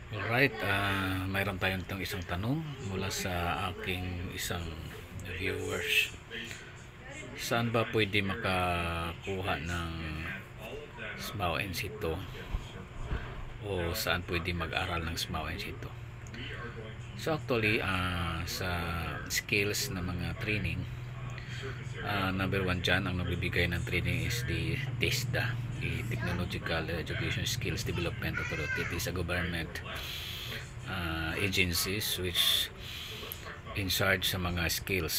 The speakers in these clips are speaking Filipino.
Alright, mayroon tayong isang tanong mula sa aking isang viewers. Saan ba pwede makakuha ng SMAO NC2 o saan pwede mag-aral ng SMAO NC2? So actually, sa skills na mga training, number one dyan, ang nagbibigay ng training is the TESDA, the Technological Education Skills Development Authority. It is a government agencies which in charge sa mga skills.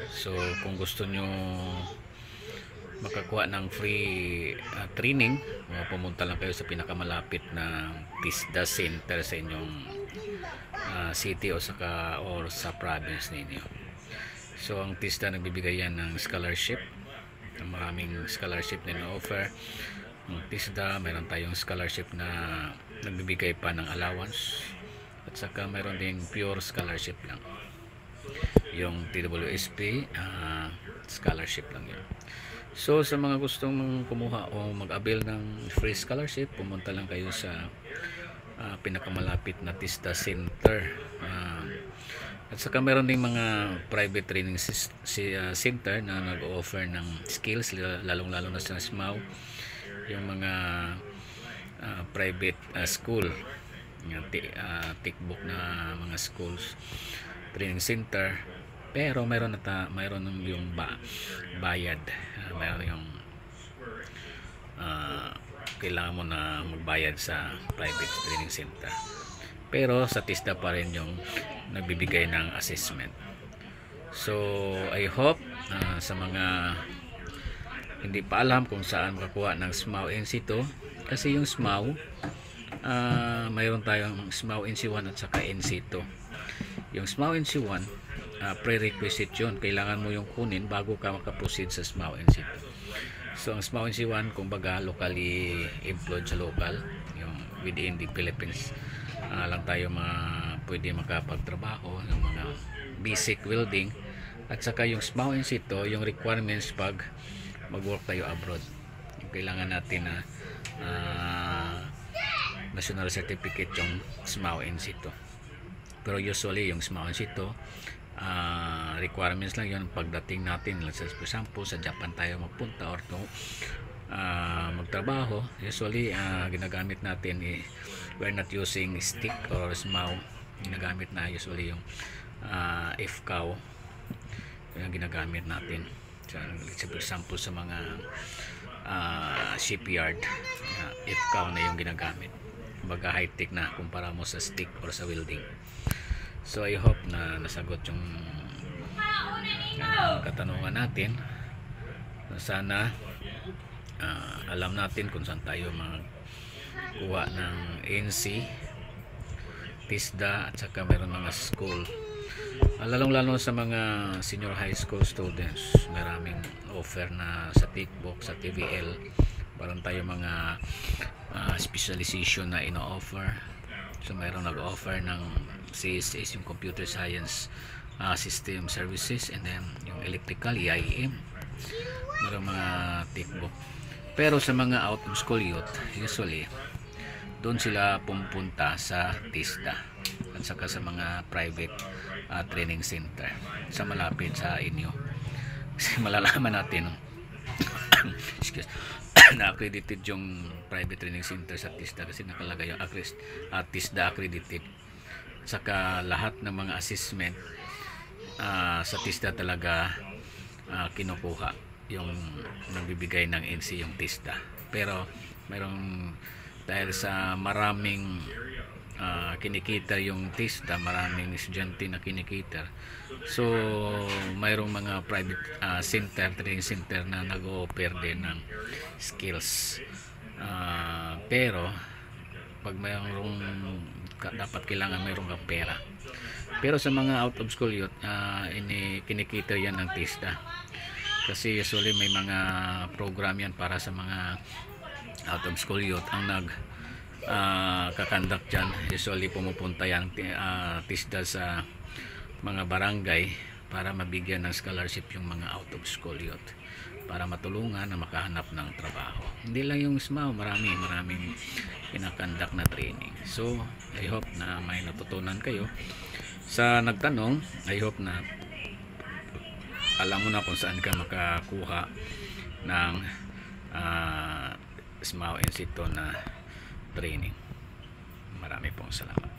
So kung gusto nyo makakuha ng free training, pumunta lang kayo sa pinakamalapit na TESDA center sa inyong city o sa province ninyo. So ang TESDA nagbibigay yan ng scholarship, maraming scholarship na offer ng TESDA. Meron tayong scholarship na nagbibigay pa ng allowance, at saka meron ding pure scholarship lang, yung TWSP scholarship lang yun. So sa mga gustong kumuha o mag-avail ng free scholarship, pumunta lang kayo sa pinakamalapit na TESDA center. At saka meron ding mga private training center na nag-offer ng skills, lalong-lalo na sa SMAO, yung mga private school, tickbook na mga schools, training center. Pero mayroon yung bayad, mayroon yung kailangan mo na magbayad sa private training center. Pero sa TESDA pa rin yung nagbibigay ng assessment. So I hope sa mga hindi pa alam kung saan makakuha ng SMAO NC2, kasi yung SMAO mayroon tayong SMAO NC1 at saka NC2. Yung SMAO NC1 prerequisite yun, kailangan mo yung kunin bago ka makaproceed sa SMAO NC2. So ang SMAO NC1, kumbaga locally employed sa local, yung within the Philippines lang tayo pwede makapagtrabaho ng mga basic welding. At saka yung SMAO NC2, yung requirements pag mag-work tayo abroad, yung kailangan natin na national certificate yung SMAO NC2. Pero usually yung SMAO NC2 requirements lang yun pagdating natin. For example, sa Japan tayo magpunta or magtrabaho, usually ginagamit natin we're not using stick or SMAO, ginagamit na usually yung FCAO yung ginagamit natin. So, for example, sa mga shipyard, FCAO na yung ginagamit, baga high-tech na kumpara mo sa stick or sa welding. So I hope na nasagot yung katanungan natin. Sana alam natin kung saan tayo magkuha ng NC, TESDA, at saka meron mga school, lalong-lalo sa mga senior high school students. Maraming offer na sa tickbook, sa TVL, meron tayo mga specialization na ino-offer. So mayroon nag-offer ng CSS, yung Computer Science System Services, and then yung Electrical, EIM, mayroon mga tickbook. Pero sa mga out of school youth, usually doon sila pumunta sa TESDA at saka sa mga private training center sa malapit sa inyo. Kasi malalaman natin na accredited yung private training center sa TESDA, kasi nakalagay yung TESDA accredited. Saka lahat ng mga assessment sa TESDA talaga kinukuha, yung nagbibigay ng NC yung TESDA. Pero mayroong, dahil sa maraming kinikita yung TESDA, maraming estudyante na kinikita, so mayroong mga private training center na nag-o-offer din ng skills. Pero pag mayroong dapat kailangan mayroong kang pera. Pero sa mga out of school youth, kinikita yan ng TESDA, kasi usually may mga program yan para sa mga out of school youth ang kakandak dyan. Usually pumupunta yan TESDA sa mga barangay para mabigyan ng scholarship yung mga out of school youth, para matulungan na makahanap ng trabaho. Hindi lang yung SMAO, maraming kinakandak na training. So I hope na may natutunan kayo. Sa nagtanong, I hope na alam mo na kung saan ka makakuha ng SMAO Institute na training. Marami pong salamat.